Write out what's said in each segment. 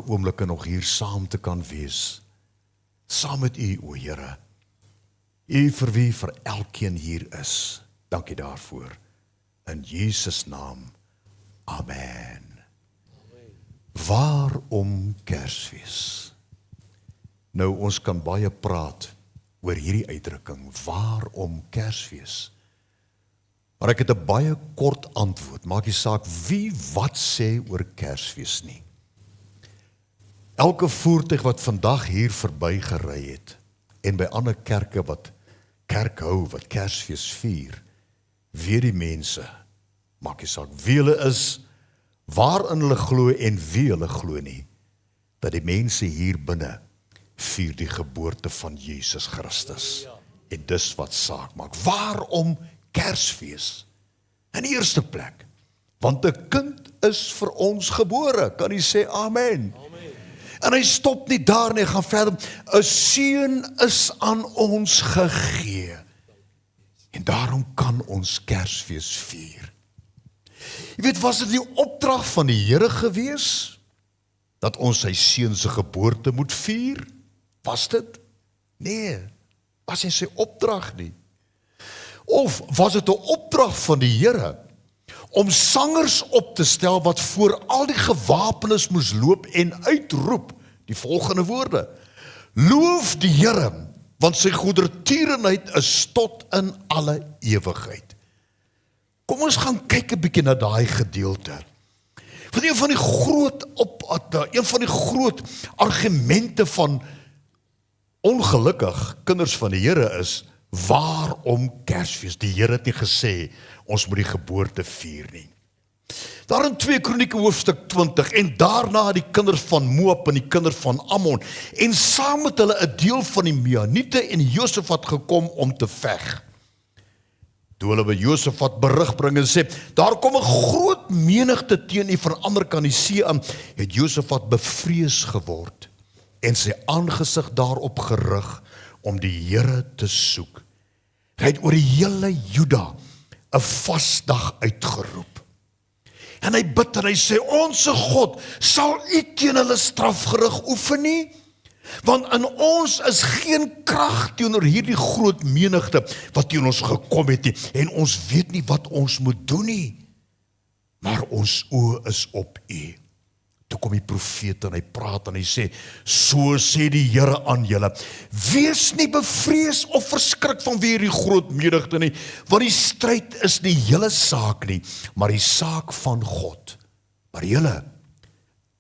oomblikke nog hier saam te kan wees. Saam met u, o Here. U vir wie vir elkeen hier is. Dankie daarvoor. In Jesus naam. Amen. Waarom Kersfees? Nou, ons kan baie praat oor hierdie uitdrukking. Waarom Kersfees? Maar ek het 'n baie kort antwoord. Maak nie saak wie wat sê oor Kersfees nie. Elke voertuig wat vandag hier verby gery het, en by ander kerke wat kerk hou, wat Kersfees vier, weet die mense, maak nie saak wie hulle is, waarin hulle glo en wie hulle glo nie, dat die mense hier binne vier die geboorte van Jesus Christus. En dis wat saak maak. Waarom Kersfees? In die eerste plek, want 'n kind is vir ons gebore. Kan jy sê amen? En hy stop nie daar nie, hy gaan verder. 'n seun is aan ons gegee. En daarom kan ons Kersfees vier. Jy weet, was dit die opdrag van die Here gewees, dat ons sy seun se geboorte moet vier? Was dit? Nee, was nie sy opdrag nie. Of was dit 'n opdrag van die Here, om sangers op te stel wat voor al die gewapenes moes loop en uitroep die volgende woorde: Loof die Here, want sy goedertierenheid is tot in alle ewigheid. Kom ons gaan kyk 'n bietjie na daai gedeelte. Want een van die groot argumente van ongelukkig kinders van die Here is, waarom Kersfees? Die Here het nie gesê, ons moet die geboorte vier nie. Daar in 2 Kronieke hoofstuk 20, en daarna die kinders van Moab en die kinders van Ammon, en saam met hulle 'n deel van die Meuniete en Josafat gekom om te veg. Toe hulle by Josafat berig bring en sê, daar kom 'n groot menigte teen u van die ander kant die see aan, het Josafat bevrees geword, en sy aangesig daarop gerig, om die Here te soek. Hy het oor die hele Juda 'n vasdag uitgeroep. En hy bid en hy sê, onse God, sal u teen hulle strafgerig oefen nie? Want in ons is geen krag teenoor hierdie groot menigte wat teen ons gekom het nie, en ons weet nie wat ons moet doen nie. Maar ons oë is op u. Toe kom die profeet en hy praat en hy sê, so sê die Here aan julle, wees nie bevrees of verskrik van wie hierdie groot menigte nie, want die stryd is nie julle saak nie, maar die saak van God. Maar julle,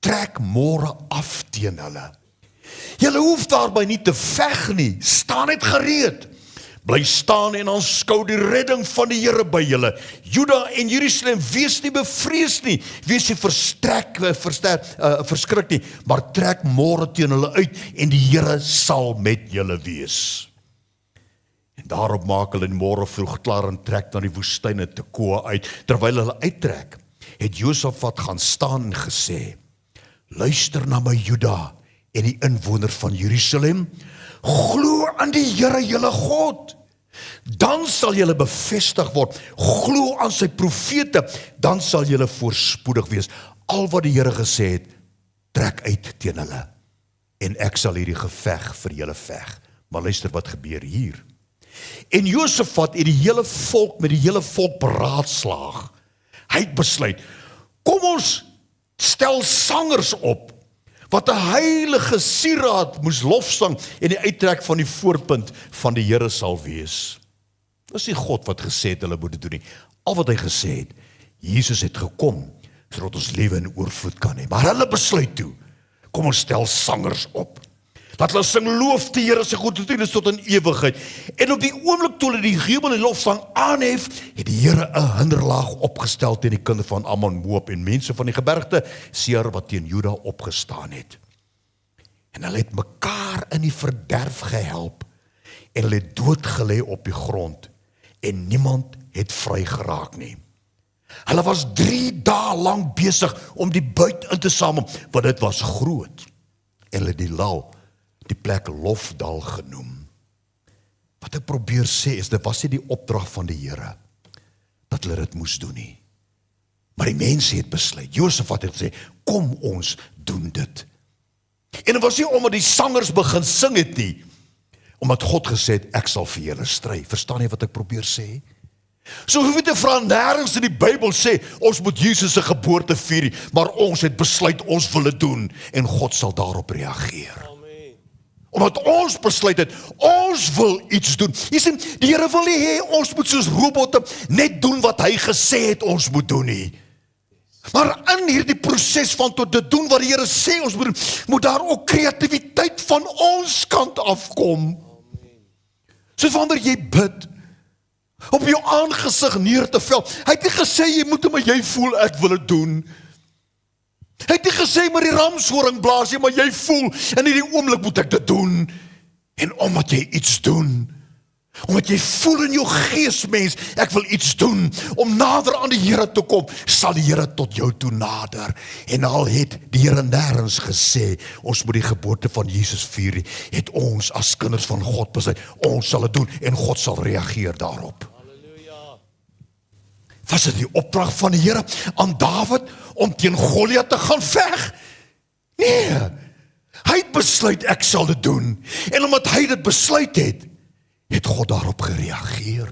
trek môre af teen hulle. Julle hoef daarby nie te veg nie, staan net gereed. Bly staan en aanskou die redding van die Here by julle. Juda en Jerusalem, wees nie bevrees nie, wees nie verskrik nie, maar trek môre teen hulle uit en die Here sal met julle wees. En daarop maak hulle môre vroeg klaar en trek na die woestyn in Tekoa uit. Terwyl hulle uittrek, het Josafat gaan staan en gesê, luister na my Juda en die inwoners van Jerusalem, glo aan die Here julle God, dan sal julle bevestig word, glo aan sy profete, dan sal julle voorspoedig wees. Al wat die Here gesê het, trek uit teen hulle, en ek sal hierdie geveg vir julle veg. Maar luister wat gebeur hier. En Josafat het die hele volk met die hele volk beraadslaag. Hy het besluit, kom ons stel sangers op, wat 'n heilige sieraad moes lofsang en die uittrek van die voorpunt van die Here sal wees. Dis nie God wat gesê het hulle moet dit doen nie. Al wat hy gesê het, Jesus het gekom, sodat ons lewe in oorvloed kan hê. Maar hulle besluit toe, kom ons stel sangers op. Laat hulle sing loof die Here se goedertierenheid tot in ewigheid. En op die oomblik toe hulle die jubel en lofsang aanhef, het die Here 'n hinderlaag opgestel teen die kinders van Ammon, Moab en mense van die gebergte Seir wat teen Juda opgestaan het. En hulle het mekaar in die verderf gehelp en hulle het doodgelê op die grond en niemand het vry geraak nie. Hulle was 3 dae lank besig om die buit in te samel, want dit was groot. En hulle die plek Lofdal genoem. Wat ek probeer sê is, dit was nie die opdrag van die Here, dat hulle dit moes doen nie. Maar die mense het besluit, Josafat het gesê, kom ons doen dit. En dit was nie omdat die sangers begin sing het nie, omdat God gesê het, ek sal vir julle stry. Verstaan jy wat ek probeer sê? So hoef jy te vra, nêrens in die Bybel sê, ons moet Jesus se geboorte vier nie, maar ons het besluit, ons wil dit doen, en God sal daarop reageer. Omdat ons besluit het, ons wil iets doen. Jy sien, die Here wil nie hê, ons moet soos robotte net doen wat hy gesê het ons moet doen nie. Maar in hierdie proses van tot te doen wat die Here sê ons moet doen, moet daar ook kreatiwiteit van ons kant afkom. So wanneer jy bid, op jou aangesig neer te val, hy het nie gesê jy moet hom, maar jy voel ek wil dit doen. Hy het nie gesê maar die ramshoring blaas jy, maar jy voel in hierdie oomblik moet ek dit doen. En omdat jy iets doen, omdat jy voel in jou gees mens, ek wil iets doen, om nader aan die Here te kom, sal die Here tot jou toe nader. En al het die Here nêrens gesê, ons moet die geboorte van Jesus vier, het ons as kinders van God besluit, ons sal dit doen, en God sal reageer daarop. Was dit die opdrag van die Here aan Dawid om teen Goliat te gaan veg? Nee, hy het besluit ek sal dit doen. En omdat hy dit besluit het God daarop gereageer.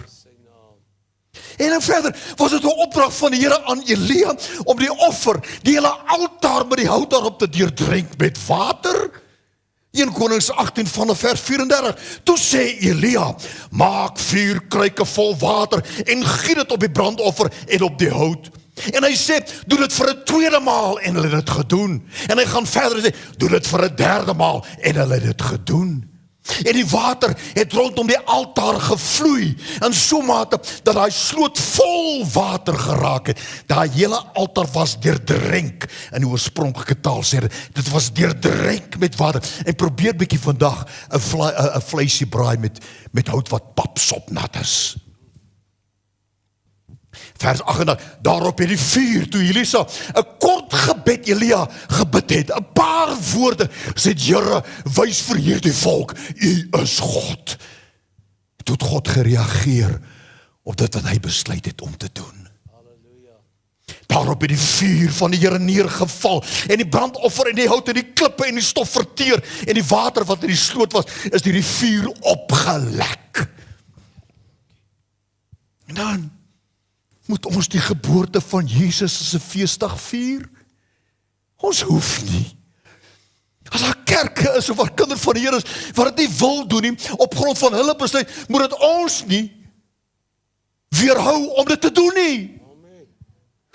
En dan verder was dit 'n opdrag van die Here aan Elia om die offer, die hele altaar met die hout daarop te deurdrink met water. 1 Konings 18 vanaf vers 34. Toe sê Elia, maak 4 kruike vol water en giet dit op die brandoffer en op die hout. En hy sê, doen dit vir 'n tweede maal, en hulle het dit gedoen. En hy gaan verder en sê, doen dit vir 'n derde maal, en hulle het dit gedoen. En die water het rondom die altaar gevloei, in so mate dat hy sloot vol water geraak het. Daai hele altaar was deurdrenk, in die oorspronklike taal sê dit was deurdrenk met water. En probeer bietjie vandag 'n vleisie braai met hout wat papsop nat is. Vers 38, daarop het die vuur, toe Elisa 'n kort gebed Elia gebid het, 'n paar woorde, sê Here, wys vir hierdie volk, U is God. Toe het God gereageer op dit wat hy besluit het om te doen. Daarop het die vuur van die Here neergeval, en die brandoffer en die hout en die klippe en die stof verteer, en die water wat in die sloot was, is deur die vuur opgelek. En dan moet ons die geboorte van Jesus as 'n feesdag vier? Ons hoef nie. As daar kerke is of waar kinders van die Here is, wat dit nie wil doen nie, op grond van hulle besluit, moet dit ons nie weerhou om dit te doen nie.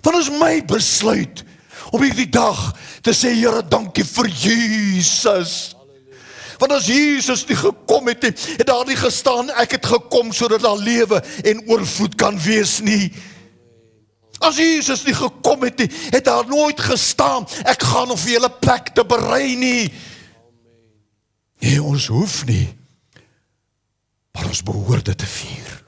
Want is my besluit om hierdie dag te sê, Here, dankie vir Jesus. Want as Jesus nie gekom het, het daar nie gestaan, ek het gekom sodat daar lewe en oorvloed kan wees nie. As Jesus nie gekom het, het daar nooit gestaan, ek gaan om vir julle plek te berei nie. Nee, ons hoef nie, maar ons behoort dit te vier.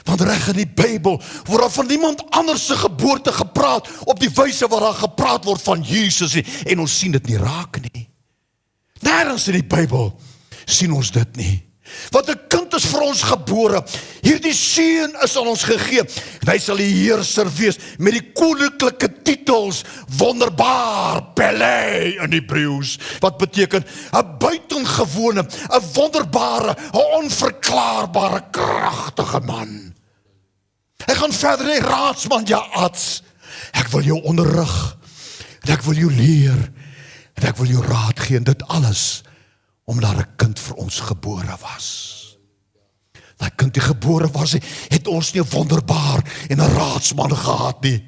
Want reg in die Bybel word daar van niemand anders se geboorte gepraat op die wyse waar daar gepraat word van Jesus nie, en ons sien dit nie raak nie. Nêrens in die Bybel sien ons dit nie. Want 'n kind is vir ons gebore, hierdie seun is aan ons gegee, en hy sal die heerser wees met die koninklike titels, wonderbaar, Pele in Hebreëus, wat beteken 'n buitengewone, 'n wonderbare, 'n onverklaarbare, kragtige man. Hy gaan verder, hy raadsman, ja arts, ek wil jou onderrig, en ek wil jou leer, en ek wil jou raad gee, en dit alles omdat 'n kind vir ons gebore was. Dat kind die gebore was, het ons nie 'n wonderbaar en 'n raadsman gehad nie.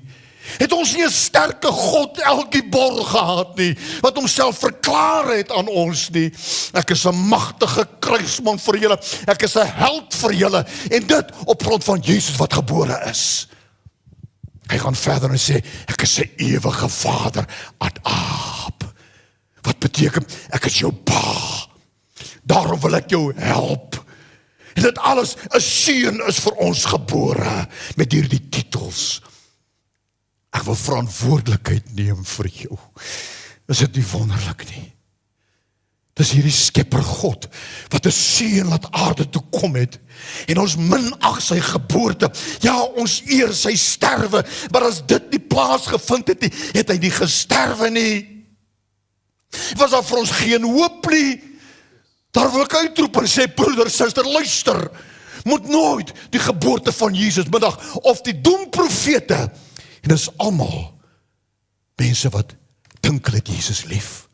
Het ons nie 'n sterke God, Elgibor gehad nie, wat homself verklaar het aan ons nie. Ek is 'n magtige kruisman vir julle, ek is 'n held vir julle, en dit op grond van Jesus wat gebore is. Hy gaan verder en sê, ek is 'n ewige Vader, Ad-Ab. Wat beteken, ek is jou pa. Daarom wil ek jou help. En dit alles, 'n seun is vir ons gebore, met hierdie titels. Ek wil verantwoordelikheid neem vir jou. Is dit nie wonderlik nie? Dis hierdie skepper God, wat 'n seun laat aarde toe kom het, en ons minag sy geboorte, ja, ons eer sy sterwe, maar as dit nie plaasgevind het nie, het hy nie gesterwe nie. Was daar vir ons geen hoop nie? Daar wil ek uitroep en sê, broeder, suster, luister, moet nooit die geboorte van Jesus middag, of die doemprofete, en dis almal mense wat dink hulle het Jesus lief,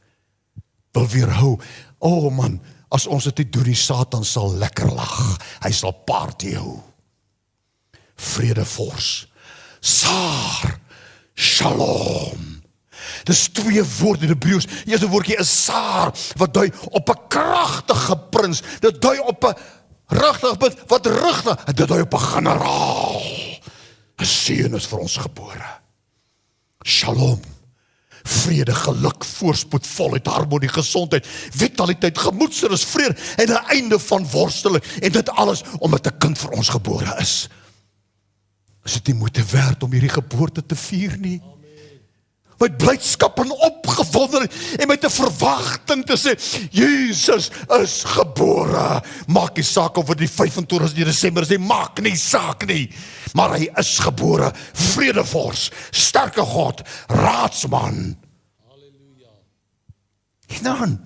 wil weerhou. O man, as ons dit nie doen, die Satan sal lekker lag, hy sal party hou. Vredevors, Saar, Shalom. Dis twee woorde in Hebreëus. Die eerste woordjie is Saar, wat dui op 'n kragtige prins. Dit dui op 'n regtig wat rigting, dit dui op 'n generaal. 'n Seun is vir ons gebore. Shalom. Vrede, geluk, voorspoed, volheid, harmonie, gesondheid, vitaliteit, gemoedsrus, vrede en 'n einde van worsteling. En dit alles omdat 'n kind vir ons gebore is. Is dit nie moeite werd om hierdie geboorte te vier nie? Met blydskap en opgewondenheid en met 'n verwagting te sê, Jesus is gebore. Maak nie saak of dit die 25 Desember is nie, maak nie saak nie. Maar hy is gebore, vredevors, sterke God, raadsman. Halleluja. En dan,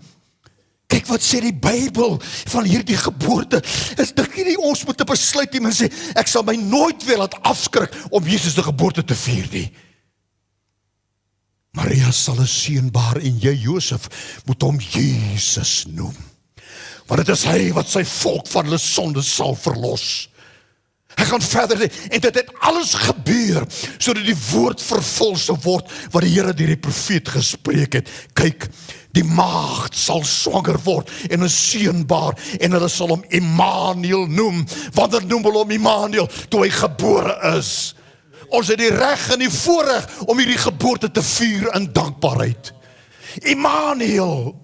kyk wat sê die Bybel van hierdie geboorte. Is dink nie ons moet 'n besluit neem en sê, ek sal my nooit weer laat afskrik om Jesus se geboorte te vier nie. Maria sal 'n seun baar en jy, Josef, moet hom Jesus noem. Want dit is hy wat sy volk van hulle sonde sal verlos. Hy gaan verder sê, en dit het alles gebeur, sodat die woord vervul sou word, wat die Here deur die profeet gespreek het. Kyk, die maagd sal swanger word, en 'n seun baar, en hulle sal hom Immanuel noem. Wanneer noem hulle hom Immanuel? Toe hy gebore is. Ons het die reg en die voorreg om hierdie geboorte te vier in dankbaarheid. Immanuel,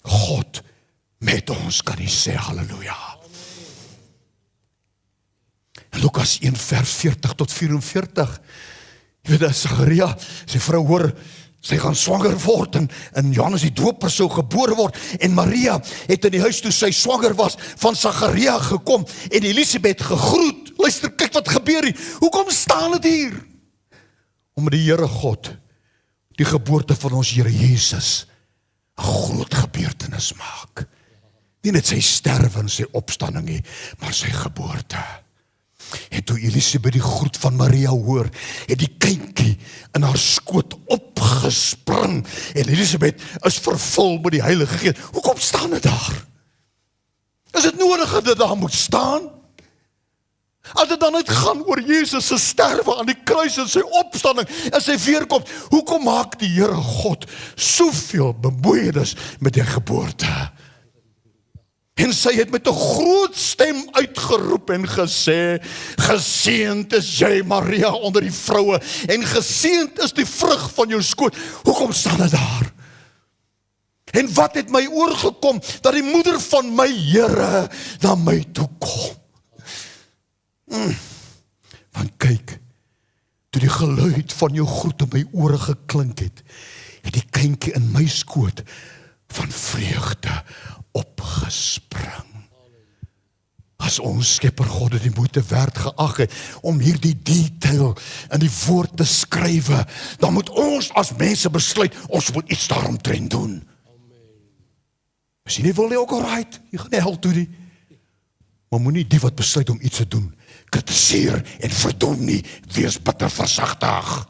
God met ons, kan jy sê halleluja. En Lukas 1 vers 40 tot 44, jy weet, Sagaria, sy vrou hoor, sy gaan swanger word, en Johannes die Doper sou gebore word, en Maria het in die huis toe sy swanger was, van Sagaria gekom, en Elisabeth gegroet. Luister, kyk wat gebeur hier. Hoekom staan dit hier? Omdat die Here God, die geboorte van ons Here Jesus, 'n groot gebeurtenis maak. Nie net sy sterwe en sy opstanding nie, maar sy geboorte. En toe Elisabeth die groet van Maria hoor, het die kindjie in haar skoot opgespring, en Elisabeth is vervul met die Heilige Gees. Hoekom staan dit daar? Is dit nodig dat dit daar moet staan? As dit dan net gaan oor Jesus se sterwe aan die kruis en sy opstanding en sy weerkoms, hoekom maak die Here God soveel bemoeienis met die geboorte? En sy het met 'n groot stem uitgeroep en gesê, geseënd is jy, Maria, onder die vroue, en geseënd is die vrug van jou skoot. Hoekom staan dit daar? En wat het my oorgekom, dat die moeder van my Here na my toe kom? Want kyk, toe die geluid van jou groet in my ore geklink het, het die kindjie in my skoot van vreugde opgespring. As ons Skepper God het die moeite werd geag het om hierdie detail in die woord te skrywe, dan moet ons as mense besluit, ons moet iets daaromtrent doen. As jy nie wil nie, ook alright, jy gaan nie hel toe nie. Maar moenie die wat besluit om iets te doen, kritiseer en verdoem nie, wees bitter versagtig.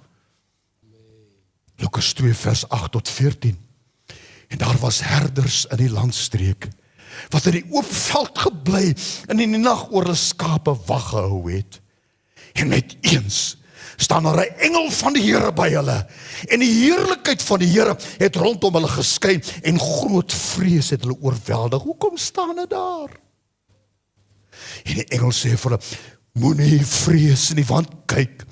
Lukas 2 vers 8 tot 14. En daar was herders in die landstreek, wat in die oop veld gebly en in die nag oor hulle skape wag gehou het. En met eens staan daar 'n engel van die Here by hulle, en die heerlikheid van die Here het rondom hulle geskyn, en groot vrees het hulle oorweldig. Hoekom staan dit daar? En die engel sê vir hulle, moenie vrees nie, want kyk,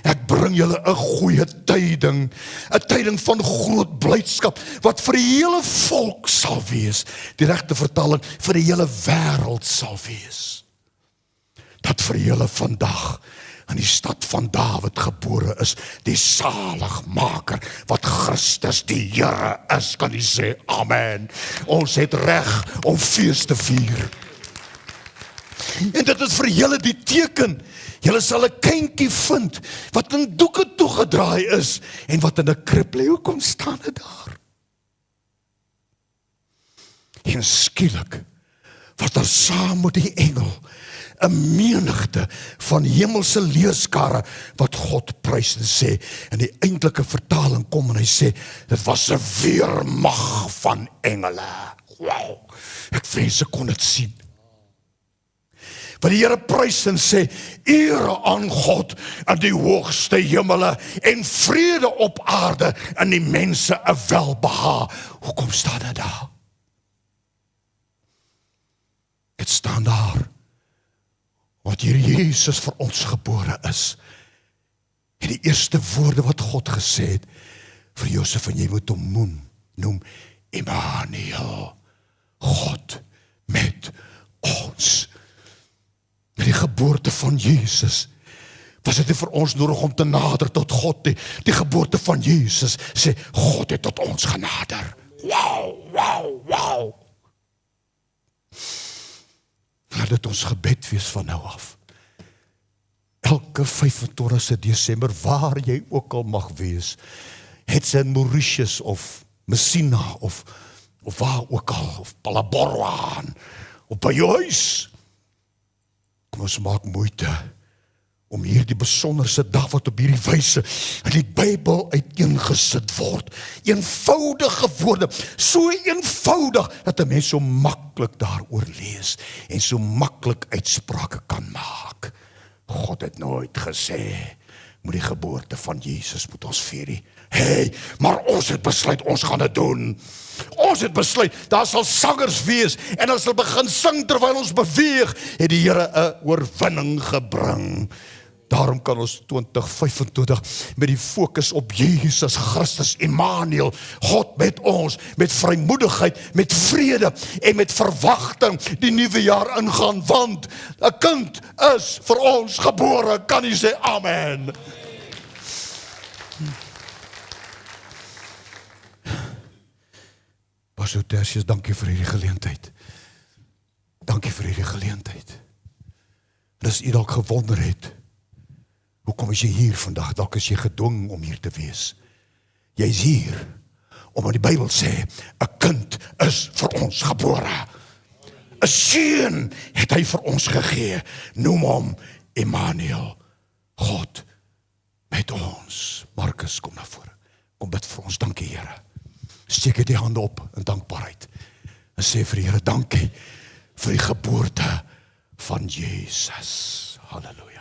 ek bring julle 'n goeie tyding, 'n tyding van groot blydskap, wat vir die hele volk sal wees, die regte vertaling, vir die hele wêreld sal wees. Dat vir julle vandag in die stad van Dawid gebore is, die saligmaker, wat Christus die Here is, kan jy sê, amen. Ons het reg om fees te vier. En dit is vir julle die teken. Julle sal 'n kindjie vind, wat in doeke toegedraai is, en wat in 'n krib lê. Hoekom staan dit daar? En skielik was daar saam met die engel 'n menigte van hemelse leerskare wat God prys en sê. En die eintlike vertaling kom en hy sê, dit was 'n weermag van engele. Wow, ek wens ek kon dit sien. Want die Here prys en sê, ere aan God in die hoogste hemele en vrede op aarde en die mense 'n welbehae. Hoekom staan dit daar? Dit staan daar, want hier Jesus vir ons gebore is. En die eerste woorde wat God gesê het, vir Josef, en jy moet hom noem Immanuel, God met ons. Met die geboorte van Jesus, was dit nie vir ons nodig om te nader tot God nie. Die geboorte van Jesus sê, God het tot ons genader. Wow, wow, wow. Laat dit ons gebed wees van nou af. Elke 25 Desember, waar jy ook al mag wees, het sy in Mauritius of Messina of waar ook al, of Palaborwan, of by jou huis. Kom ons maak moeite om hierdie besonderse dag wat op hierdie wyse in die Bybel uiteengesit word. Eenvoudige woorde, so eenvoudig dat 'n mens so maklik daaroor lees en so maklik uitsprake kan maak. God het nooit gesê, moet die geboorte van Jesus moet ons vier nie. Hey, maar ons het besluit, ons gaan dit doen. Ons het besluit, daar sal sangers wees, en ons sal begin sing terwyl ons beweeg, het die Here 'n oorwinning gebring. Daarom kan ons 2025 met die fokus op Jesus Christus, Immanuel, God met ons, met vrymoedigheid, met vrede en met verwagting die nuwe jaar ingaan, want 'n kind is vir ons gebore. Kan jy sê amen? Pastor Tertius, dankie vir hierdie geleentheid. Dankie vir hierdie geleentheid. En as u dalk gewonder het, hoekom is jy hier vandag? Dalk is jy gedwing om hier te wees. Jy is hier, omdat die Bybel sê, 'n kind is vir ons gebore. 'n seun het hy vir ons gegee. Noem hom Immanuel, God met ons. Markus, kom na vore. Kom bid vir ons. Dankie, Here. Steek die hande op in dankbaarheid en sê vir die Here, dankie vir die geboorte van Jesus. Halleluja.